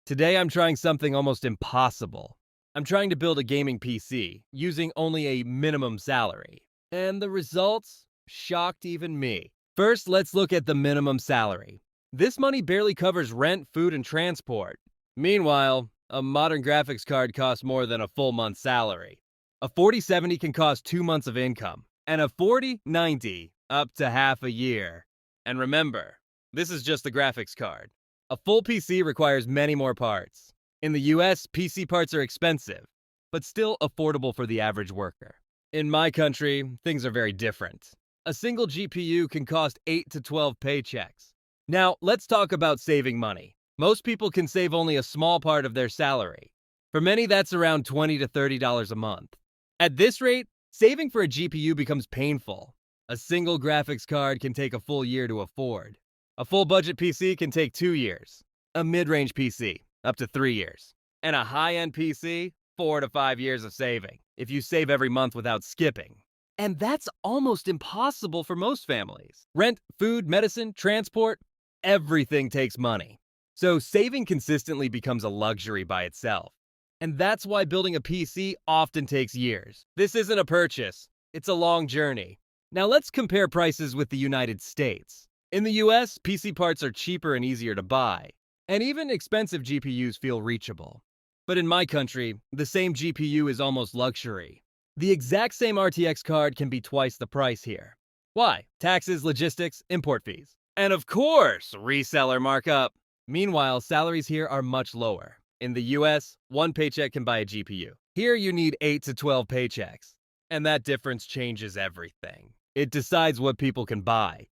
Today I'm trying something almost impossible. I'm trying to build a gaming PC using only a minimum salary. And the results shocked even me. First, let's look at the minimum salary. This money barely covers rent, food, and transport. Meanwhile, a modern graphics card costs more than a full month's salary. A 4070 can cost 2 months of income, and a 4090 up to half a year. And remember, this is just the graphics card. A full PC requires many more parts. In the US, PC parts are expensive, but still affordable for the average worker. In my country, things are very different. A single GPU can cost 8 to 12 paychecks. Now, let's talk about saving money. Most people can save only a small part of their salary. For many, that's around $20 to $30 a month. At this rate, saving for a GPU becomes painful. A single graphics card can take a full year to afford. A full budget PC can take 2 years. A mid-range PC, up to 3 years. And a high-end PC, 4 to 5 years of saving, if you save every month without skipping. And that's almost impossible for most families. Rent, food, medicine, transport, everything takes money. So saving consistently becomes a luxury by itself. And that's why building a PC often takes years. This isn't a purchase, it's a long journey. Now let's compare prices with the United States. In the US, PC parts are cheaper and easier to buy, and even expensive GPUs feel reachable. But in my country, the same GPU is almost luxury. The exact same RTX card can be twice the price here. Why? Taxes, logistics, import fees. And of course, reseller markup. Meanwhile, salaries here are much lower. In the US, one paycheck can buy a GPU. Here you need 8 to 12 paychecks. And that difference changes everything. It decides what people can buy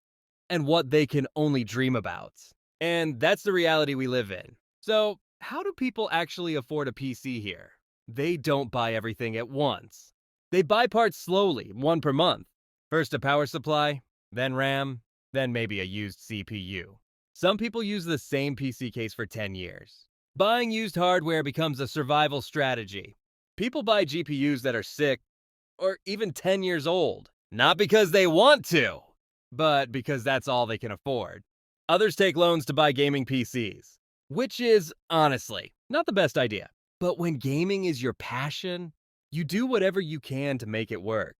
and what they can only dream about. And that's the reality we live in. So, how do people actually afford a PC here? They don't buy everything at once. They buy parts slowly, one per month. First a power supply, then RAM, then maybe a used CPU. Some people use the same PC case for 10 years. Buying used hardware becomes a survival strategy. People buy GPUs that are sick or even 10 years old, not because they want to, but because that's all they can afford. Others take loans to buy gaming PCs, which is, honestly, not the best idea. But when gaming is your passion, you do whatever you can to make it work.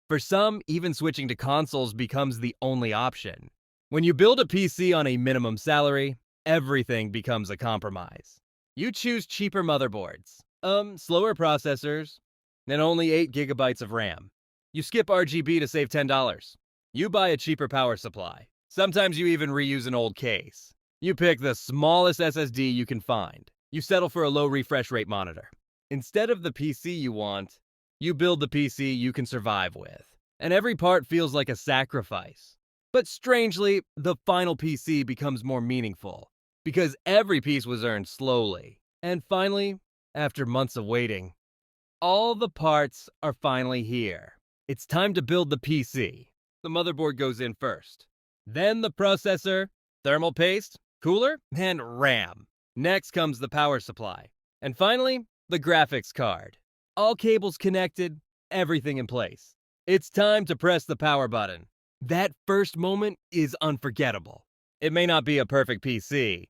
For some, even switching to consoles becomes the only option. When you build a PC on a minimum salary, everything becomes a compromise. You choose cheaper motherboards, slower processors, and only 8 gigabytes of RAM. You skip RGB to save $10. You buy a cheaper power supply. Sometimes you even reuse an old case. You pick the smallest SSD you can find. You settle for a low refresh rate monitor. Instead of the PC you want, you build the PC you can survive with. And every part feels like a sacrifice. But strangely, the final PC becomes more meaningful, because every piece was earned slowly. And finally, after months of waiting, all the parts are finally here. It's time to build the PC. The motherboard goes in first. Then the processor, thermal paste, cooler, and RAM. Next comes the power supply. And finally, the graphics card. All cables connected, everything in place. It's time to press the power button. That first moment is unforgettable. It may not be a perfect PC,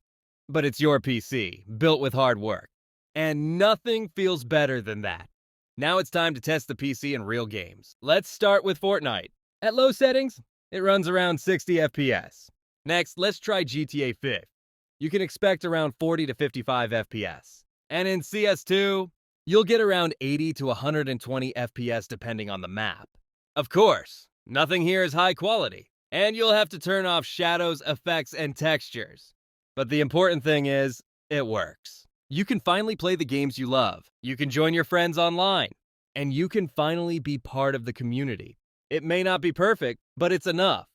but it's your PC, built with hard work. And nothing feels better than that. Now it's time to test the PC in real games. Let's start with Fortnite. At low settings, it runs around 60 FPS. Next, let's try GTA 5. You can expect around 40 to 55 FPS. And in CS2, you'll get around 80 to 120 FPS depending on the map. Of course, nothing here is high quality, and you'll have to turn off shadows, effects, and textures. But the important thing is, it works. You can finally play the games you love. You can join your friends online. And you can finally be part of the community. It may not be perfect, but it's enough.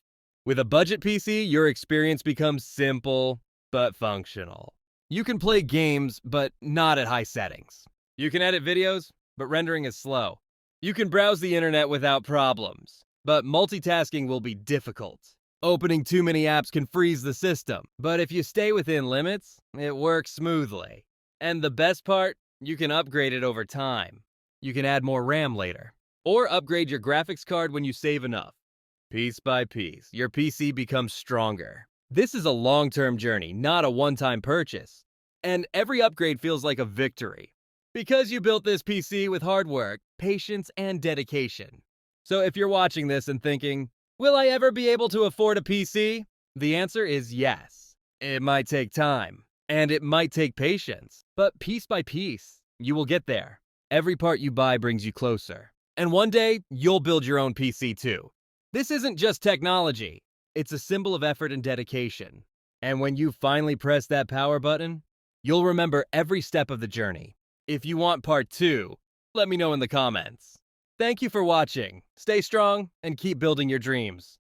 With a budget PC, your experience becomes simple, but functional. You can play games, but not at high settings. You can edit videos, but rendering is slow. You can browse the internet without problems, but multitasking will be difficult. Opening too many apps can freeze the system, but if you stay within limits, it works smoothly. And the best part, you can upgrade it over time. You can add more RAM later, or upgrade your graphics card when you save enough. Piece by piece, your PC becomes stronger. This is a long-term journey, not a one-time purchase. And every upgrade feels like a victory. Because you built this PC with hard work, patience, and dedication. So if you're watching this and thinking, will I ever be able to afford a PC? The answer is yes. It might take time, and it might take patience, but piece by piece, you will get there. Every part you buy brings you closer. And one day, you'll build your own PC too. This isn't just technology, it's a symbol of effort and dedication. And when you finally press that power button, you'll remember every step of the journey. If you want part 2, let me know in the comments. Thank you for watching. Stay strong and keep building your dreams.